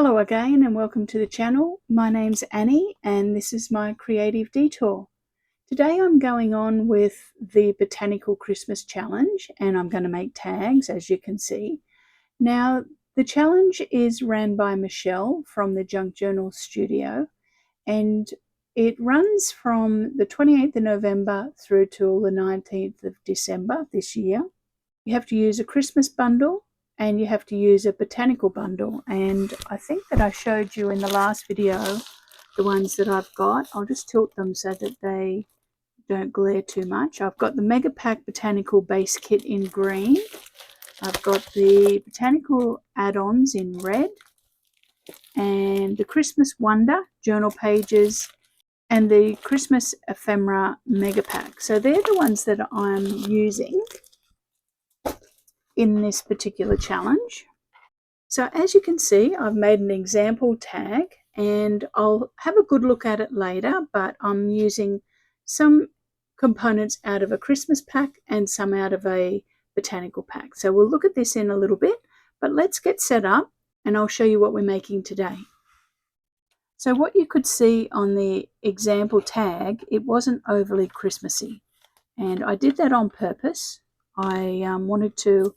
Hello again and welcome to the channel. My name's Annie and this is my creative detour. Today I'm going on with the Botanical Christmas Challenge and I'm going to make tags, as you can see. Now the challenge is ran by Michelle from the Junk Journal studio and it runs from the 28th of November through till the 19th of December this year. You have to use a Christmas bundle and you have to use a botanical bundle, and I think that I showed you in the last video the ones that I've got. I'll just tilt them so that they don't glare too much. I've got the Mega Pack Botanical Base Kit in green. I've got the Botanical add-ons in red and the Christmas Wonder journal pages and the Christmas Ephemera Mega Pack. So they're the ones that I'm using in this particular challenge. So as you can see, I've made an example tag and I'll have a good look at it later, but I'm using some components out of a Christmas pack and some out of a botanical pack. So we'll look at this in a little bit, but let's get set up and I'll show you what we're making today. So what you could see on the example tag, it wasn't overly Christmassy, and I did that on purpose. I wanted to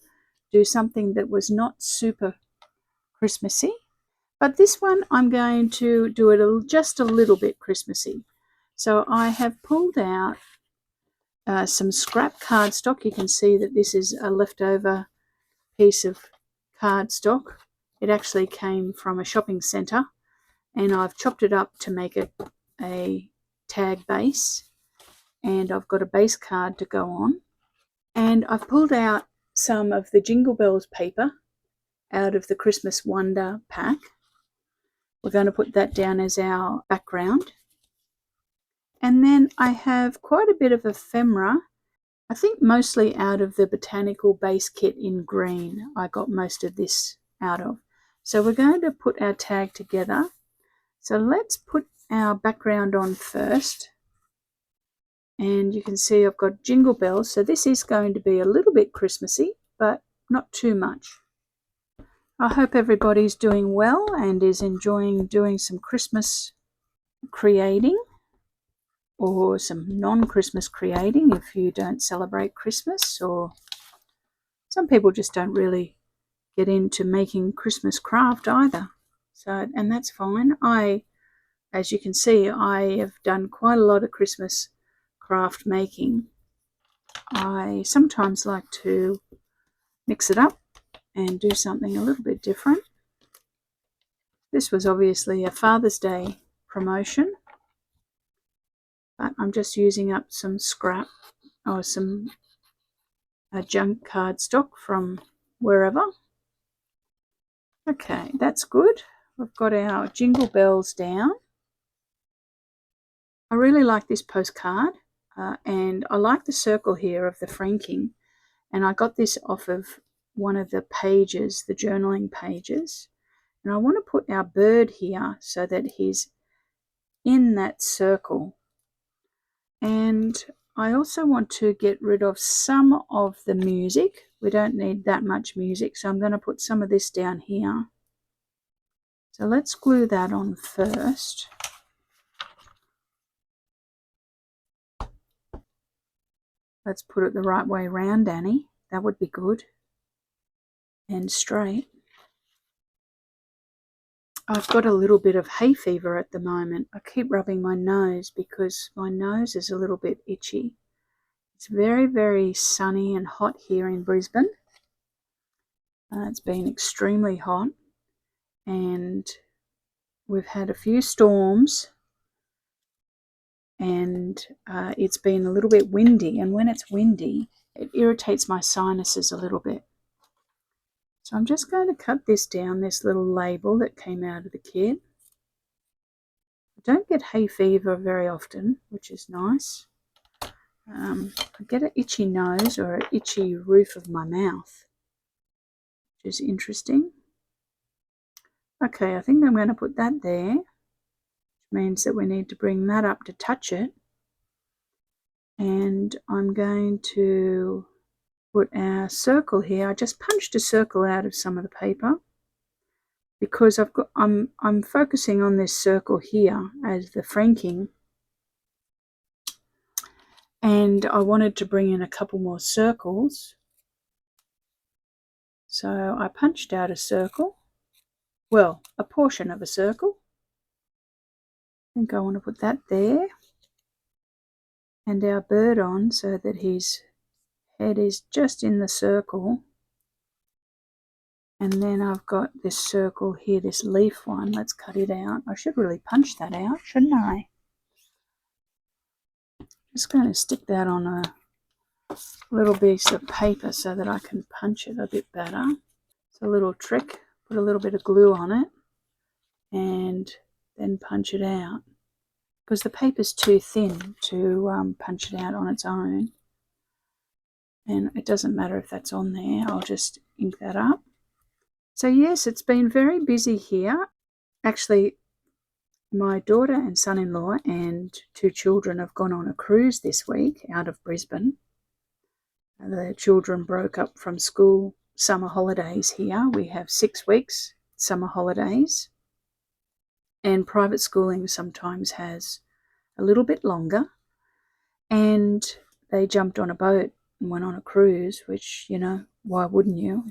do something that was not super Christmassy, but this one I'm going to do it just a little bit Christmassy. So I have pulled out some scrap cardstock. You can see that this is a leftover piece of cardstock. It actually came from a shopping centre and I've chopped it up to make it a tag base, and I've got a base card to go on, and I've pulled out some of the Jingle Bells paper out of the Christmas Wonder pack. We're going to put that down as our background. And then I have quite a bit of ephemera, I think mostly out of the Botanical base kit in green. I got most of this out of. So we're going to put our tag together. So let's put our background on first. And you can see I've got Jingle Bells. So this is going to be a little bit Christmassy, but not too much. I hope everybody's doing well and is enjoying doing some Christmas creating, or some non-Christmas creating if you don't celebrate Christmas, or some people just don't really get into making Christmas craft either. So, and that's fine. As you can see, I have done quite a lot of Christmas craft making. I sometimes like to mix it up and do something a little bit different. This was obviously a Father's Day promotion, but I'm just using up some scrap or some junk cardstock from wherever. Okay, that's good. We've got our Jingle Bells down. I really like this postcard, and I like the circle here of the franking, and I got this off of one of the pages, the journaling pages, and I want to put our bird here so that he's in that circle. And I also want to get rid of some of the music. We don't need that much music, so I'm going to put some of this down here. So let's glue that on first. Let's put it the right way round, Annie. That would be good. And straight. I've got a little bit of hay fever at the moment. I keep rubbing my nose because my nose is a little bit itchy. It's very, very sunny and hot here in Brisbane. It's been extremely hot, and we've had a few storms, and it's been a little bit windy, and when it's windy it irritates my sinuses a little bit. So I'm just going to cut this down, this little label that came out of the kit. I don't get hay fever very often, which is nice. I get an itchy nose or an itchy roof of my mouth, which is interesting. Okay, I think I'm going to put that there, which means that we need to bring that up to touch it. And I'm going to put our circle here. I just punched a circle out of some of the paper, because I'm focusing on this circle here as the franking, and I wanted to bring in a couple more circles. So I punched out a circle, well, a portion of a circle. I think I want to put that there, and our bird on so that his head is just in the circle. And then I've got this circle here, this leaf one. Let's cut it out. I should really punch that out, shouldn't I? Just going to stick that on a little piece of paper so that I can punch it a bit better. It's a little trick. Put a little bit of glue on it and then punch it out, because the paper's too thin to punch it out on its own. And it doesn't matter if that's on there. I'll just ink that up. So yes, it's been very busy here. Actually, my daughter and son-in-law and 2 children have gone on a cruise this week out of Brisbane. The children broke up from school summer holidays here. We have 6 weeks summer holidays, and private schooling sometimes has a little bit longer, and they jumped on a boat and went on a cruise, which, you know, why wouldn't you?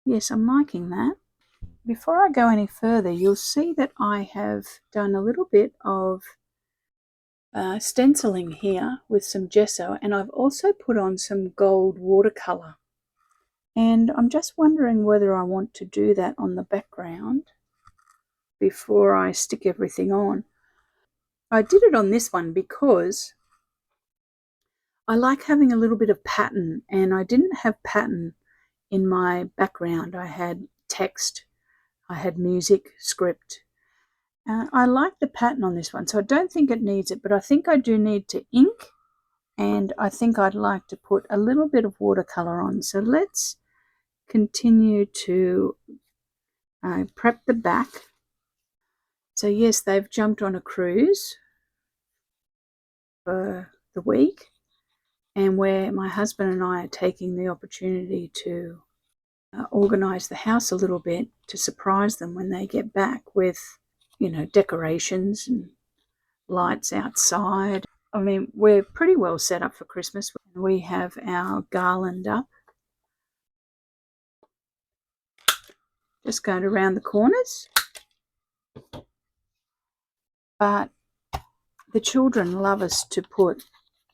Yes, I'm liking that. Before I go any further, you'll see that I have done a little bit of stenciling here with some gesso, and I've also put on some gold watercolour. And I'm just wondering whether I want to do that on the background before I stick everything on. I did it on this one because I like having a little bit of pattern, and I didn't have pattern in my background. I had text, I had music, script. I like the pattern on this one, so I don't think it needs it, but I think I do need to ink, and I think I'd like to put a little bit of watercolour on. So let's continue to prep the back. So yes, they've jumped on a cruise for the week, and where my husband and I are taking the opportunity to organise the house a little bit to surprise them when they get back with, you know, decorations and lights outside. I mean, we're pretty well set up for Christmas. We have our garland up, just going around the corners. But the children love us to put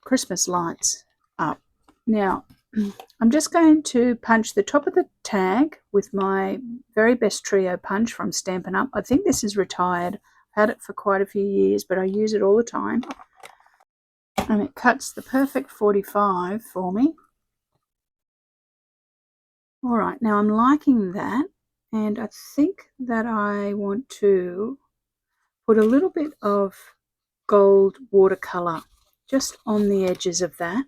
Christmas lights up. Now, I'm just going to punch the top of the tag with my very best trio punch from Stampin' Up. I think this is retired. I've had it for quite a few years, but I use it all the time. And it cuts the perfect 45 for me. All right, now I'm liking that, and I think that I want to put a little bit of gold watercolour just on the edges of that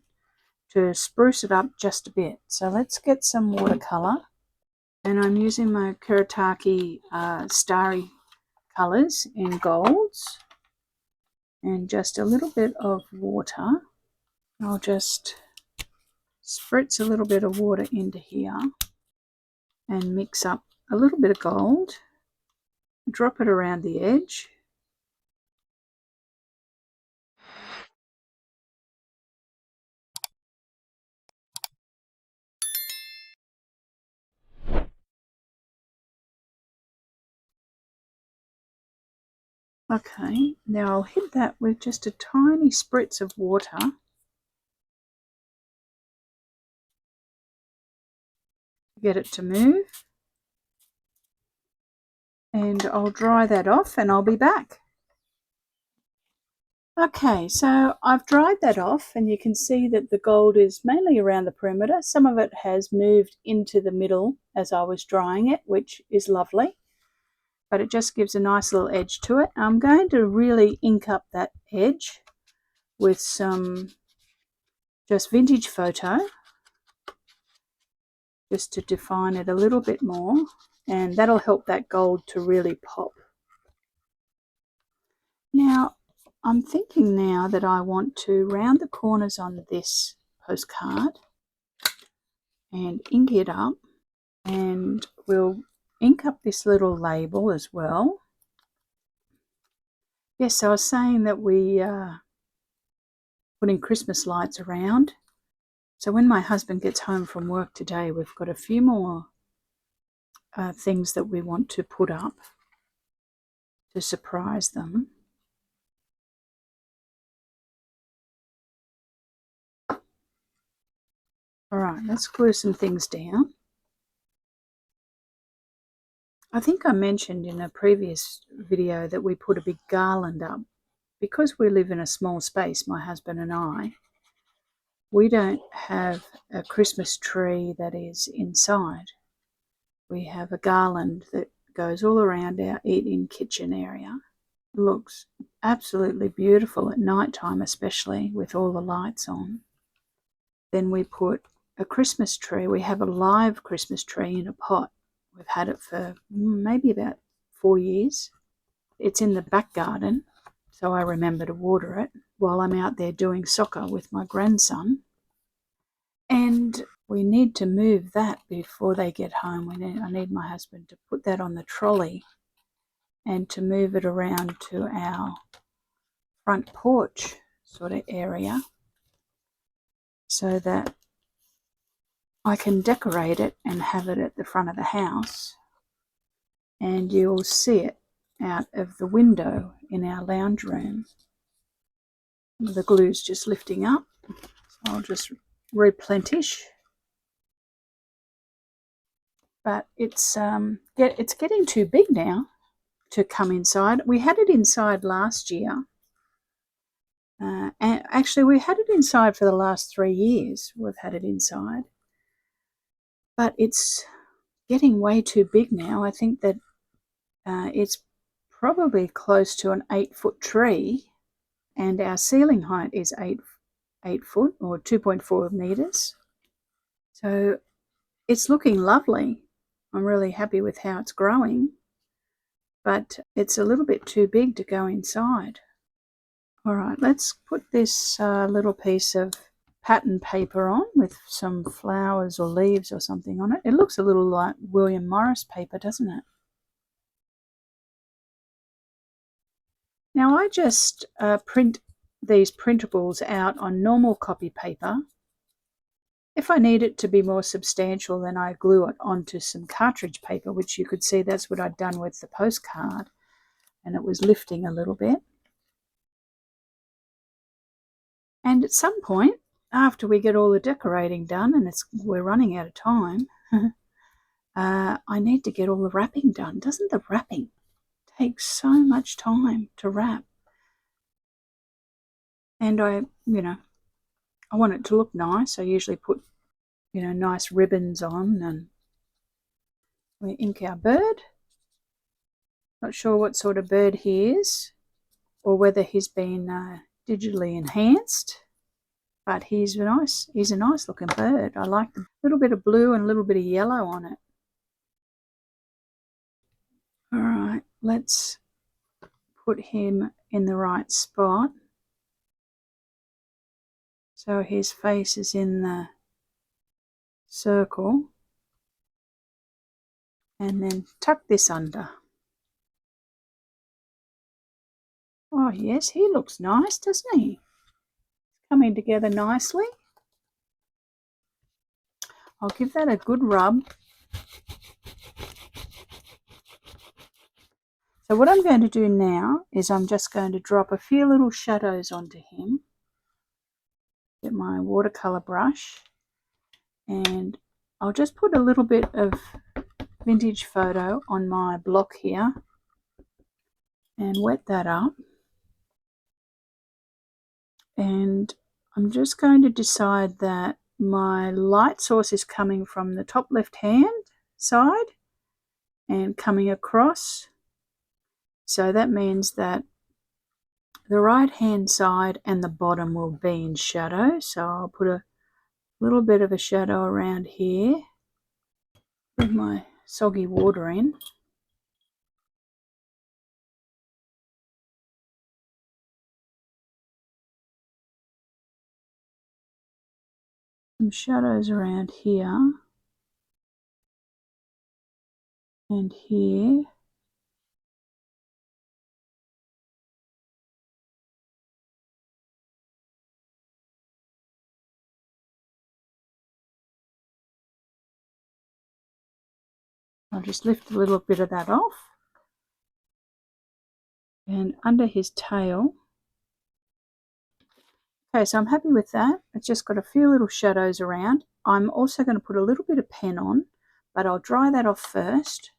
to spruce it up just a bit. So let's get some watercolour, and I'm using my Kuretake starry colours in golds and just a little bit of water. I'll just spritz a little bit of water into here and mix up a little bit of gold, drop it around the edge. Okay, now I'll hit that with just a tiny spritz of water. Get it to move. And I'll dry that off and I'll be back. Okay, so I've dried that off, and you can see that the gold is mainly around the perimeter. Some of it has moved into the middle as I was drying it, which is lovely, but it just gives a nice little edge to it. I'm going to really ink up that edge with some just vintage photo, just to define it a little bit more, and that'll help that gold to really pop. Now, I'm thinking now that I want to round the corners on this postcard and ink it up, and we'll ink up this little label as well. Yes, so I was saying that we putting Christmas lights around. So when my husband gets home from work today, we've got a few more things that we want to put up to surprise them. All right, let's glue some things down. I think I mentioned in a previous video that we put a big garland up. Because we live in a small space, my husband and I, we don't have a Christmas tree that is inside. We have a garland that goes all around our eat-in kitchen area. It looks absolutely beautiful at night time, especially with all the lights on. Then we put a Christmas tree. We have a live Christmas tree in a pot. We've had it for maybe about 4 years. It's in the back garden, so I remember to water it while I'm out there doing soccer with my grandson. And we need to move that before they get home. I need my husband to put that on the trolley and to move it around to our front porch sort of area so that I can decorate it and have it at the front of the house. And you'll see it out of the window in our lounge room. The glue's just lifting up, so I'll just replenish. But it's getting too big now to come inside. We had it inside last year. And actually, we had it inside for the last 3 years. We've had it inside. But it's getting way too big now. I think that it's probably close to an 8-foot tree, and our ceiling height is 8 foot or 2.4 meters. So it's looking lovely. I'm really happy with how it's growing, but it's a little bit too big to go inside. All right, let's put this little piece of pattern paper on with some flowers or leaves or something on it. It looks a little like William Morris paper, doesn't it? Now I just print these printables out on normal copy paper. If I need it to be more substantial, then I glue it onto some cartridge paper, which you could see that's what I'd done with the postcard, and it was lifting a little bit. And at some point, after we get all the decorating done, and we're running out of time, I need to get all the wrapping done. Doesn't the wrapping take so much time to wrap? And I want it to look nice. I usually put, nice ribbons on, and we ink our bird. Not sure what sort of bird he is, or whether he's been digitally enhanced, but he's a nice looking bird. I like the little bit of blue and a little bit of yellow on it. All right, let's put him in the right spot. So his face is in the circle, and then tuck this under. Oh yes, he looks nice, doesn't he? Coming together nicely. I'll give that a good rub. So what I'm going to do now is I'm just going to drop a few little shadows onto him. Get my watercolour brush, and I'll just put a little bit of vintage photo on my block here and wet that up. And I'm just going to decide that my light source is coming from the top left hand side and coming across. So that means that the right hand side and the bottom will be in shadow. So I'll put a little bit of a shadow around here with my soggy water in. Some shadows around here. and here. I'll just lift a little bit of that off. And under his tail. Okay, so I'm happy with that. It's just got a few little shadows around. I'm also going to put a little bit of pen on, but I'll dry that off first.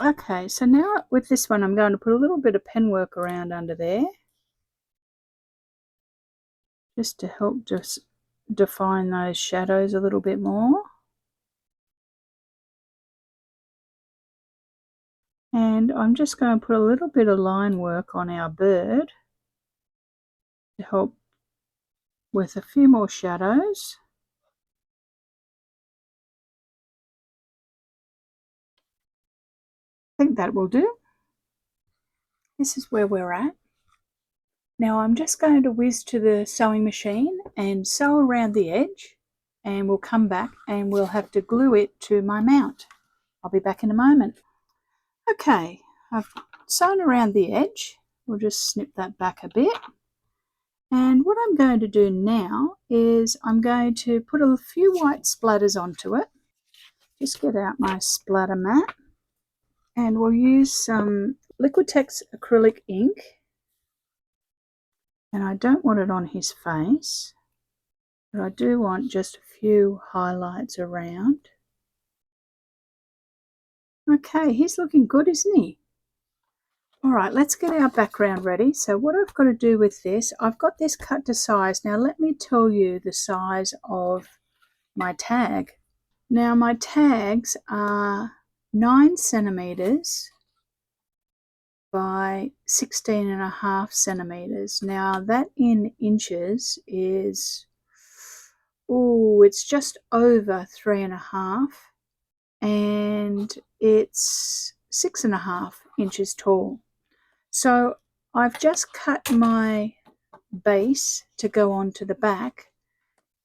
Okay, so now with this one, I'm going to put a little bit of pen work around under there, just to help just define those shadows a little bit more. And I'm just going to put a little bit of line work on our bird to help with a few more shadows. I think that will do. This is where we're at. Now I'm just going to whiz to the sewing machine and sew around the edge, and we'll come back and we'll have to glue it to my mount. I'll be back in a moment. Okay, I've sewn around the edge. We'll just snip that back a bit. And what I'm going to do now is I'm going to put a few white splatters onto it. Just get out my splatter mat, and we'll use some Liquitex acrylic ink. And I don't want it on his face, but I do want just a few highlights around. Okay, he's looking good, isn't he? All right, let's get our background ready. So what I've got to do with this, I've got this cut to size. Now let me tell you the size of my tag. Now my tags are 9 centimeters by 16.5 centimeters. Now that in inches is, it's just over 3.5, and it's 6.5 inches tall. So I've just cut my base to go onto the back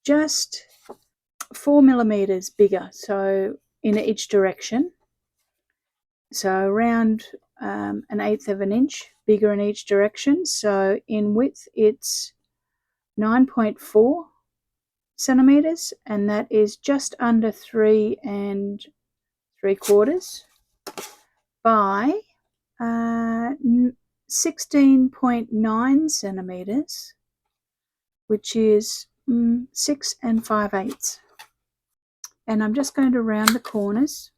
just 4 millimeters bigger, so in each direction. So around 1/8 of an inch bigger in each direction. So in width it's 9.4 centimeters, and that is just under 3 3/4 by 16.9 centimeters, which is 6 5/8. And I'm just going to round the corners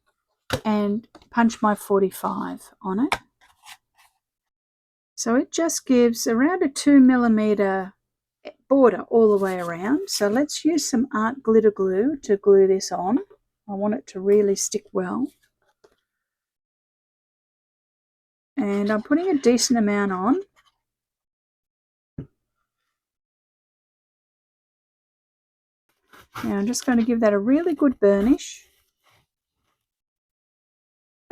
and punch my 45 on it. So it just gives around a 2 millimeter border all the way around. So let's use some art glitter glue to glue this on. I want it to really stick well. And I'm putting a decent amount on. Now I'm just going to give that a really good burnish.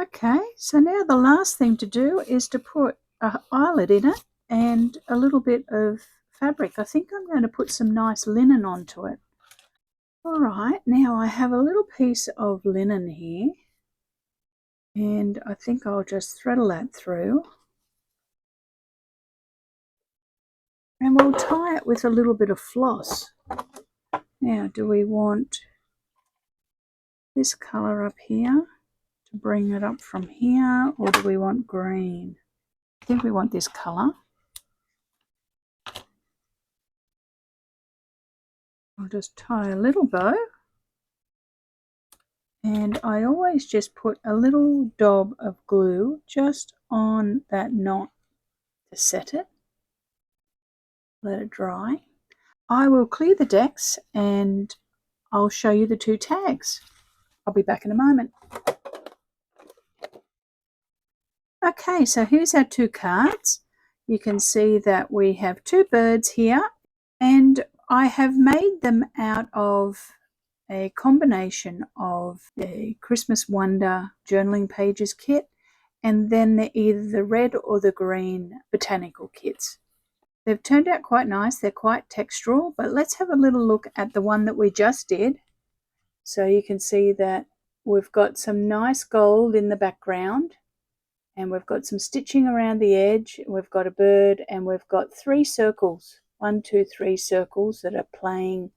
Okay, so now the last thing to do is to put an eyelet in it and a little bit of fabric. I think I'm going to put some nice linen onto it. All right, now I have a little piece of linen here, and I think I'll just threadle that through. And we'll tie it with a little bit of floss. Now, do we want this colour up here to bring it up from here, or do we want green? I think we want this colour. I'll just tie a little bow, and I always just put a little dab of glue just on that knot to set it. Let it dry. I will clear the decks and I'll show you the 2 tags. I'll be back in a moment. Okay, so here's our 2 cards. You can see that we have 2 birds here, and I have made them out of a combination of a Christmas Wonder journaling pages kit, and then either the red or the green Botanical kits. They've turned out quite nice. They're quite textural, but let's have a little look at the one that we just did. So you can see that we've got some nice gold in the background, and we've got some stitching around the edge. We've got a bird, and we've got 3 circles, 1, 2, 3 circles that are playing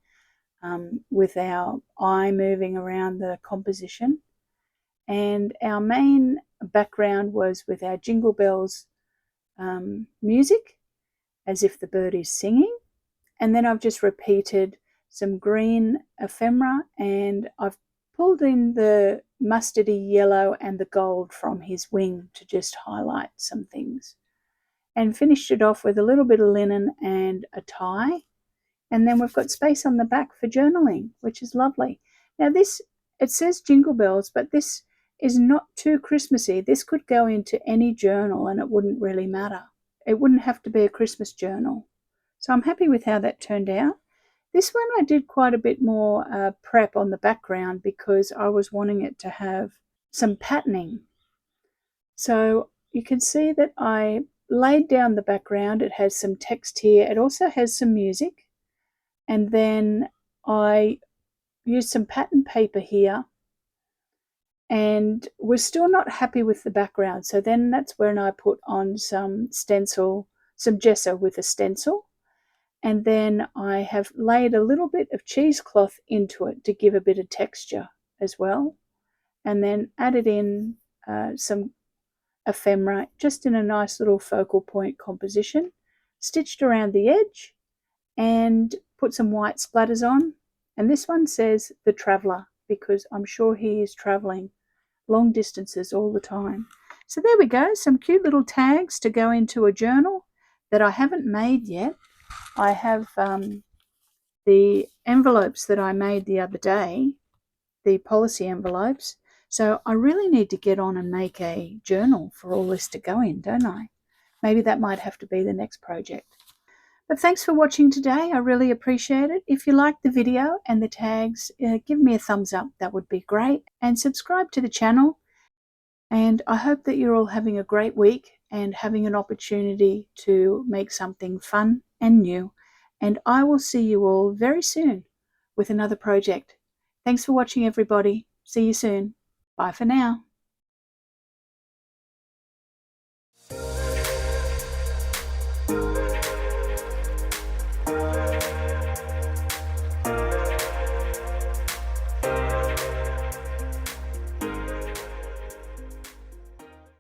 with our eye moving around the composition. And our main background was with our Jingle Bells music, as if the bird is singing. And then I've just repeated some green ephemera, and I've pulled in the mustardy yellow and the gold from his wing to just highlight some things, and finished it off with a little bit of linen and a tie. And then we've got space on the back for journaling, which is lovely. Now this, it says Jingle Bells, but this is not too Christmassy. This could go into any journal and it wouldn't really matter. It wouldn't have to be a Christmas journal. So I'm happy with how that turned out. This one I did quite a bit more prep on the background because I was wanting it to have some patterning. So you can see that I laid down the background. It has some text here. It also has some music. And then I used some pattern paper here, and we're still not happy with the background. So then that's when I put on some gesso with a stencil. And then I have laid a little bit of cheesecloth into it to give a bit of texture as well. And then added in some ephemera, just in a nice little focal point composition, stitched around the edge, and put some white splatters on. And this one says The Traveller, because I'm sure he is travelling long distances all the time. So there we go, some cute little tags to go into a journal that I haven't made yet. I have the envelopes that I made the other day, the policy envelopes. So I really need to get on and make a journal for all this to go in, don't I? Maybe that might have to be the next project. But thanks for watching today. I really appreciate it. If you liked the video and the tags, give me a thumbs up. That would be great. And subscribe to the channel. And I hope that you're all having a great week and having an opportunity to make something fun and new. And I will see you all very soon with another project. Thanks for watching, everybody. See you soon. Bye for now.